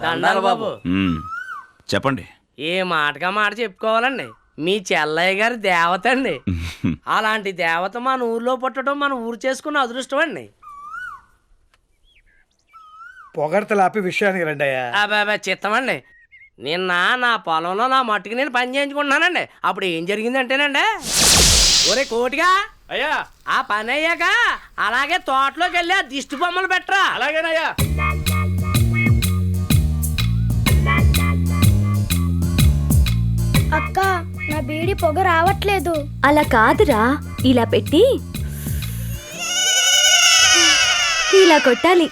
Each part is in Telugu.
దండాలు బాబు. చెప్పండి. ఏ మాటగా మాట చెప్పుకోవాలండి, మీ చెల్లయ్య గారి దేవత అండి. అలాంటి దేవత మన ఊర్లో పుట్టడం మన ఊరు చేసుకున్న అదృష్టం అండి. పొగడతలాపి విషయానికి రండి అయ్యా. అబ్బాబా చిత్తమండి, నిన్న నా పొలంలో నా మట్టుకు నేను పని చేయించుకుంటున్నానండి. అప్పుడు ఏం జరిగిందంటేనండి, ఒరే కోటిగా అయ్యా ఆ పని అయ్యాక అలాగే తోటలోకి వెళ్ళి ఆ దిష్టి బొమ్మలు పెట్టరా. అలాగేనయ్యా. అక్క నా బీడి పొగ రావట్లేదు. అలా కాదురా, ఇలా పెట్టి ఇలా కొట్టాలి.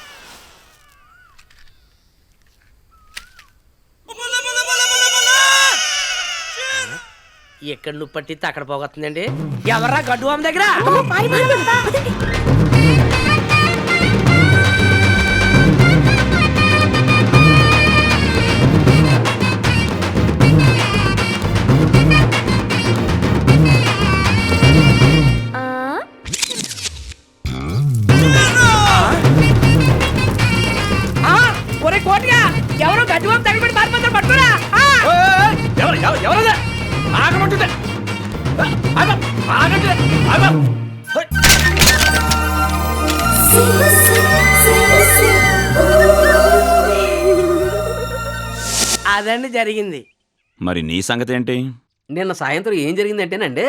ఎక్కడ నువ్వు పట్టితే అక్కడ పోగొస్తుందండి. ఎవర్రా గడ్డు బామ్మ దగ్గర? ఒరే కోటిగా, ఎవరో గడ్డు బామ్మ తగిలిపెట్టి పారిపోతారు, పట్టుకురా. ఎవరదా ఆగమంటుందే? ఆగంటే అదండి జరిగింది. మరి నీ సంగతి ఏంటి? నిన్న సాయంత్రం ఏం జరిగిందంటేనండి,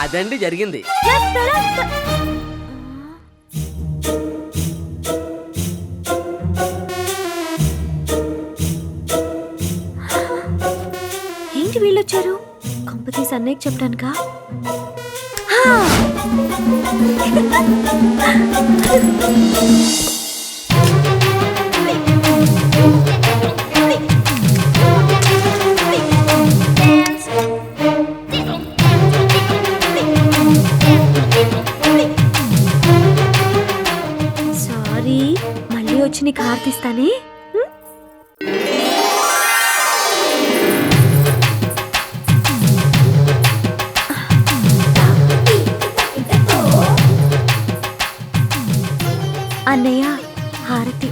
అదండి జరిగింది. ఏంటి వీళ్ళొచ్చారు? కంపెనీస్ అన్నయ్యకి చెప్పడానికా? సారీ, మళ్ళీ వచ్చి నీకు హారతిస్తానే. అన్నయ్య హారతి.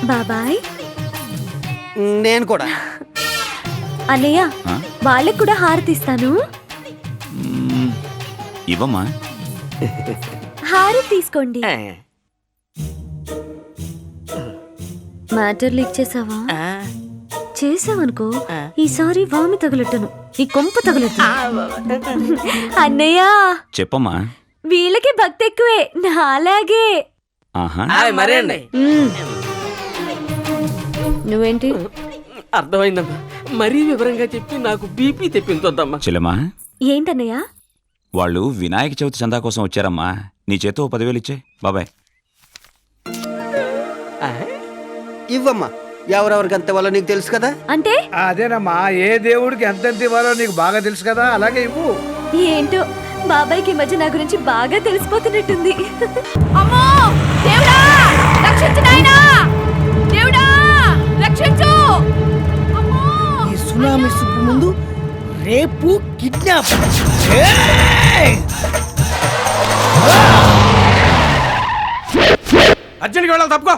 బాబాయ్. నేను కూడా. అన్నయ్య వాళ్ళకి కూడా హారతిస్తాను. ఇవ్వమ్మా. హారతి తీసుకోండి. మ్యాటర్ లీక్ చేసావా? చేసావనుకో ఈసారి వామి తగలెట్టను, ఈ కొంపు తగలెట్టను. అన్నయ్య చెప్పమ్మా. వీళ్ళకి భక్తి ఎక్కువే నాలాగే. మరే అండి. నువ్వేంటి? అర్థమైందమ్మా, మరీ వివరంగా చెప్పి నాకు బీపీ తెప్పించొద్దమ్మా. చెల్లెమ్మా. ఏంటన్నయ్య? వాళ్ళు వినాయక చవితి చందా కోసం వచ్చారమ్మా. నీ చేతో 10,000 ఇచ్చే బాబాయ్. ఇవ్వమ్మా, ఎవరెవరికి ఎంత ఇవ్వాలో నీకు తెలుసు కదా. అంటే అదేనమ్మా, ఏ దేవుడికి ఎంతెంత ఇవ్వాలో నీకు బాగా తెలుసు కదా, అలాగే ఇవ్వు. ఏంటో బాబాయ్కి ఈ మధ్య నా గురించి బాగా తెలిసిపోతున్నట్టుంది. అమ్మో దేవుడా రక్షించు నాయనా, దేవుడా రక్షించు. ఈ సునామీ సుబ్బు ముందు రేపు కిడ్నాప్. అర్జెంట్గా వెళ్ళాలి, తప్పుకో.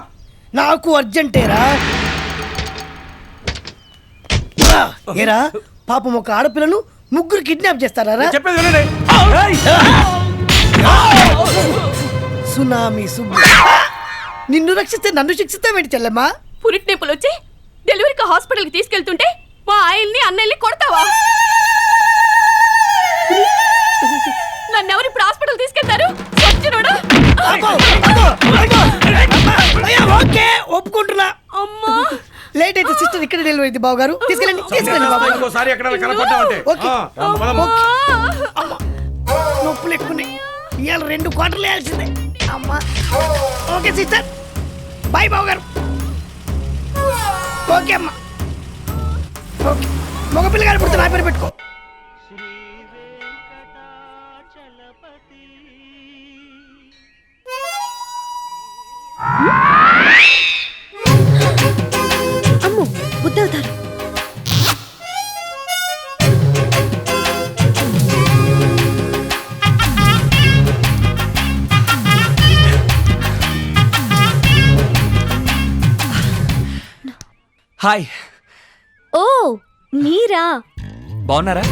నాకు అర్జెంటేరా. ఏరా పాపం, ఒక ఆడపిల్లను ముగ్గురు కిడ్నాప్ చేస్తారా? చెప్పేది వినండి. సునామీ సుబ్బు నిన్ను రక్షిస్తే నన్ను శిక్షిస్తావేంటి చెల్లెమ్మా? పురిటి నొప్పులు వచ్చి డెలివరీకి హాస్పిటల్కి తీసుకెళ్తుంటే మా ఆయన్ని అన్నయ్యని కొడతావా? నన్నెవరు ఇప్పుడు హాస్పిటల్ తీసుకెళ్తారు? సచ్చినోడా! ఓకే ఒప్పుకుంటున్నా. అమ్మా లేట్ అయితే సిస్టర్ ఇక్కడ డెలివరీ అయింది బాబు గారు. తీసుకెళ్ళండి తీసుకెళ్ళండి బాబు గారు. ఇంకోసారి ఎక్కడ కనపడ్డావంటే ఓకే. నొప్పులు ఎక్కువ ఇవాళ 2 క్వార్టర్లు వేయాల్సిందే. అమ్మా ఓకే సిస్టర్ బాయ్ బాబు గారు. ఓకే అమ్మా ఓకే. మగపిల్ల గారు పుడితే నా పేరు పెట్టుకో. అమ్మో బుద్ధవుతారు. హాయ్, ఓ మీరా? బాగున్నారా?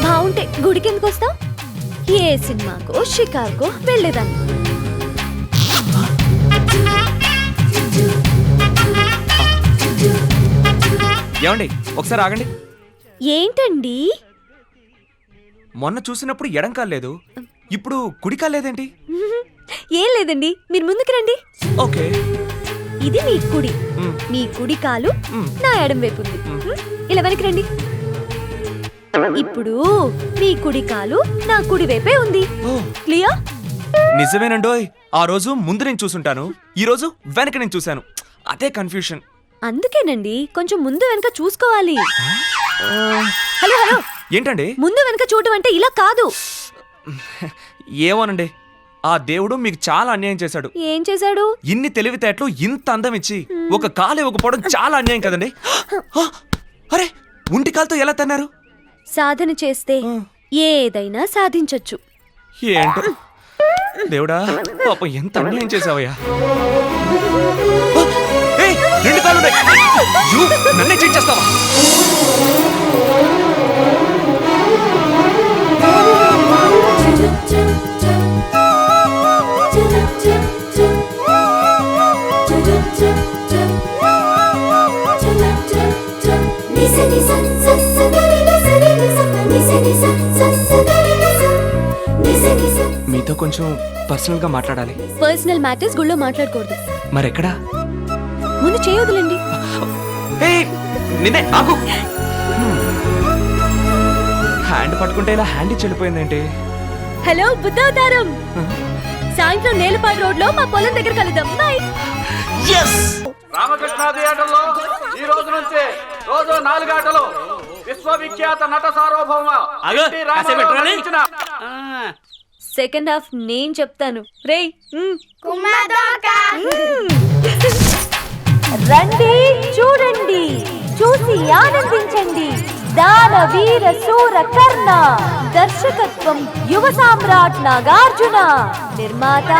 బాగుంటే గుడికి ఎందుకు వస్తావు? ఏ సినిమాకో షికార్కో వెళ్ళేదాన్ని. ఏమండి ఒకసారి ఆగండి. ఏంటండి? మొన్న చూసినప్పుడు ఎడం కాలేదు, ఇప్పుడు కుడి కాలేదేంటి? ఏం లేదండి, మీరు ముందుకు రండి. ఓకే. ఇది మీ కుడి, మీ కుడి కాలు నా ఎడం వైపు ఉంది. ఇలా వెనక్కి రండి. ఇప్పుడు మీ కుడి కాలు నా కుడి వైపే ఉంది. క్లియర్? నిజమేనండోయ్, ఆ రోజు ముందు నేను చూసుంటాను, ఈ రోజు వెనక నేను చూశాను, అదే కన్ఫ్యూషన్. అందుకేనండి కొంచెం ముందు వెనక చూసుకోవాలి. హలో హలో, ఏంటండి? ముందు వెనక చూడటం అంటే ఇలా కాదు. ఏమోనండి, ఆ దేవుడు మీకు చాలా అన్యాయం చేశాడు. ఏం చేశాడు? ఇన్ని తెలివితేటలు ఇంత అందం ఇచ్చి ఒక కాలు ఇవ్వకపోవడం చాలా అన్యాయం కదండి. అరే, ఒంటి కాలుతో ఎలా తన్నారు? సాధన చేస్తే ఏదైనా సాధించొచ్చు. ఏంటో దేవుడా, పాపం ఎంత అన్యాయం చేసావయ్యా. ఏయ్, 2 కాళ్ళు ఉన్నాయి. యూ, నన్నే చీట్ చేస్తావా? మీతో కొంచెం పర్సనల్ గా మాట్లాడాలి. పర్సనల్ మ్యాటర్స్ గుళ్ళో మాట్లాడకూడదు. మరెక్కడా? ముందు చేయొద్దులండి. ఏయ్, నిన్నే ఆగు. హ్యాండ్ పట్టుకుంటే ఇలా హ్యాండ్ చెడిపోయిందేంటి? హలో బుద్ధవతారం, సాయంత్రం నేలపాడు రోడ్ లో మా పొలం దగ్గర కలుద్దాం. బాయ్. రామకృష్ణ థియేటర్లో ఈ రోజు నుంచి రోజు 4 గంటలు విశ్వవిఖ్యాత నట సార్వభౌమ ఎన్టీ రామారావు రచించిన సెకండ్ హాఫ్ నేను చెప్తాను. రేయ్ రండి, చూడండి, చూసి ఆనందించండి. దాన వీర శూర కర్ణ, దర్శకత్వం యువ సామ్రాట్ నాగార్జున, నిర్మాత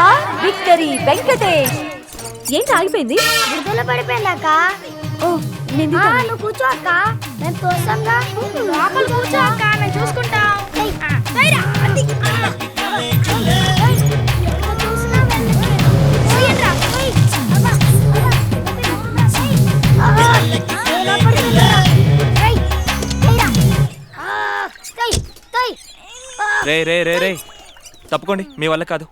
విక్టరీ వెంకటేష్. ఏంటి ఆగిపోయింది? విడుదల పడిపోయిందాక. ఓ నేను నువ్వు కూర్చో అక్క, నేను తోసంగా. లోపల కూర్చో అక్క, నేను చూసుకుంటా. రే రే రే రే, తప్పుకోండి, మీ వల్ల కాదు.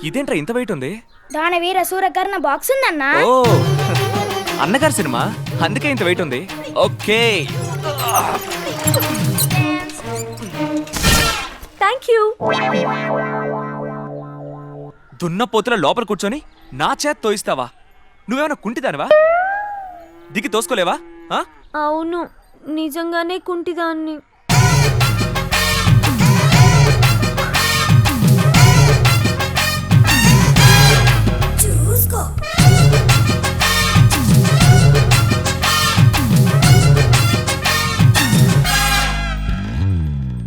ఇదేంట్రా ఇంత వెయిట్ ఉంది? దాన వీర సూరకర్ణ బాక్స్ ఉందన్నా. ఓ, అన్నగారి సినిమా, అందుకే ఇంత వెయిట్ ఉంది. Okay, thank you. దున్నపోతుల లోపల కూర్చొని నా చేత తోయిస్తావా? నువ్వేమైనా కుంటిదానివా? దిగి తోసుకోలేవా? అవును, నిజంగానే కుంటిదాన్ని.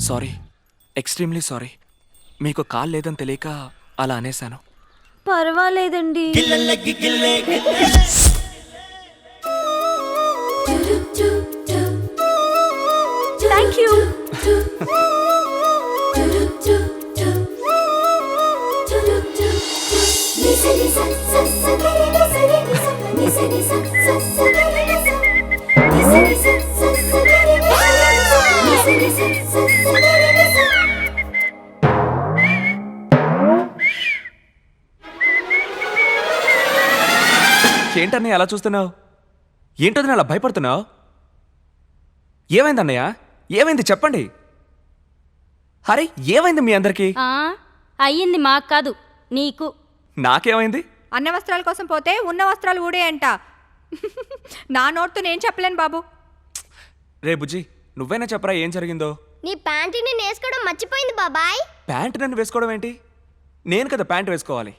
Sorry, extremely sorry. మీకు కాల్ లేదని తెలియక అలా అనేశాను. పర్వాలేదండి. Thank you. ఏంటన్నయ్య అలా చూస్తున్నావు? ఏంటో అలా భయపడుతున్నావు? ఏమైంది అన్నయ్య? ఏమైంది చెప్పండి. అరే ఏమైంది మీ అందరికి? అయ్యింది మాకు కాదు నీకు. నాకేమైంది? అన్న వస్త్రాల కోసం పోతే ఉన్న వస్త్రాలు ఊడే అంట. నా నోట్తో నేను చెప్పలేను బాబు. రే బుజ్జి, నువ్వైనా చెప్పరా ఏం జరిగిందో? నీ ప్యాంటుని నేసుకోవడం మర్చిపోయింది బాబాయ్. ప్యాంట్ నన్ను వేసుకోవడం ఏంటి? నేను కదా ప్యాంట్ వేసుకోవాలి.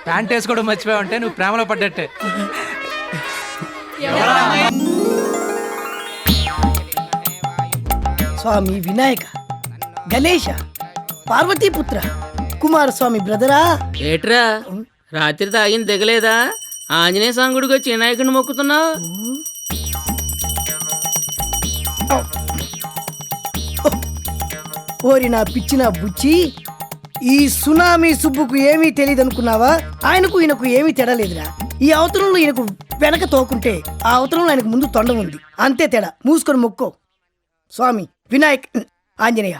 ప్యాంట్ వేసుకోవడం మర్చిపోయావు అంటే నువ్వు ప్రేమలో పడ్డట్టే. స్వామి వినాయక, గణేశ, పార్వతీపుత్ర, కుమారస్వామి బ్రదరా. ఏట్రా రాత్రి తాగింది దిగలేదా? ఆంజనేయ స్వామి వచ్చి వినాయకుడిని మొక్కుతున్నావు. ఓరి నా పిచ్చిన బుచ్చి, ఈ సునామీ సుబ్బుకు ఏమీ తెలియదు అనుకున్నావా? ఆయనకు ఈయనకు ఏమీ తేడాలేదురా. ఈ అవతరంలో ఈయనకు వెనక తోకుంటే ఆ అవతరంలో ఆయనకు ముందు తొండ ఉంది, అంతే తేడా. మూసుకొని మొక్కో. స్వామి వినాయక్, ఆంజనేయ,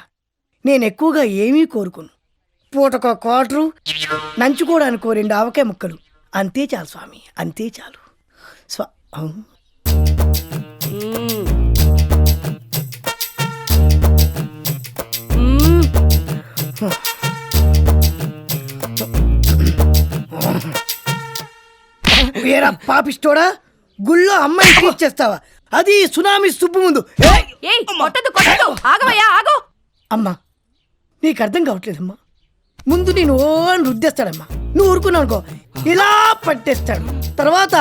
నేను ఎక్కువగా ఏమీ కోరుకోను. పూటకో క్వార్టరు, నంచుకోవడానికో 2 ఆవకాయ ముక్కలు, అంతే చాలు స్వామి, అంతే చాలు. వేరా పాపిస్తోడా, గుళ్ళో అమ్మాయి ట్రీట్ చేస్తావా? అది సునామీ సుబ్బు ముందు. అమ్మా నీకు అర్థం కావట్లేదమ్మా. ముందు నేను ఓ అని రుద్దేస్తాడమ్మా. నువ్వు ఊరుకున్నావు అనుకో ఇలా పట్టేస్తాడు. తర్వాత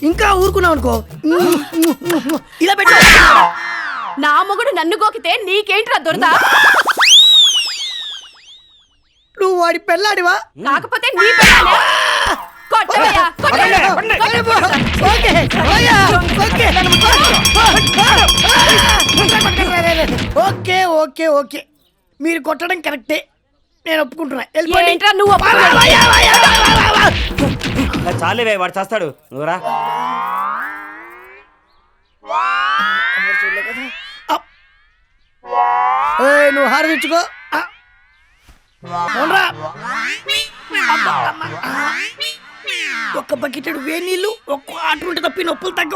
ఇంకా ఊరుకున్నావు అనుకో ఇలా పెట్ట. నా మొగుడు నన్ను గోకితే నీకేంట్రా దొరదా? నువ్వు వాడి పెళ్ళాడివా? కాకపోతే నీ పెళ్ళానే. కొట్టవయ్యా, ఓకే ఓకే ఓకే, మీరు కొట్టడం కరెక్టే, నేను ఒప్పుకుంటున్నా. ఏంట్రా నువ్వు? చాలేవే వాడు చేస్తాడు. నువ్వురా. నువ్వు హారదించుకో. ఒక్క బకెట్ వేడి నీళ్ళు, ఒక్క ఆట ఉంటే తప్పి నొప్పులు తగ్గ.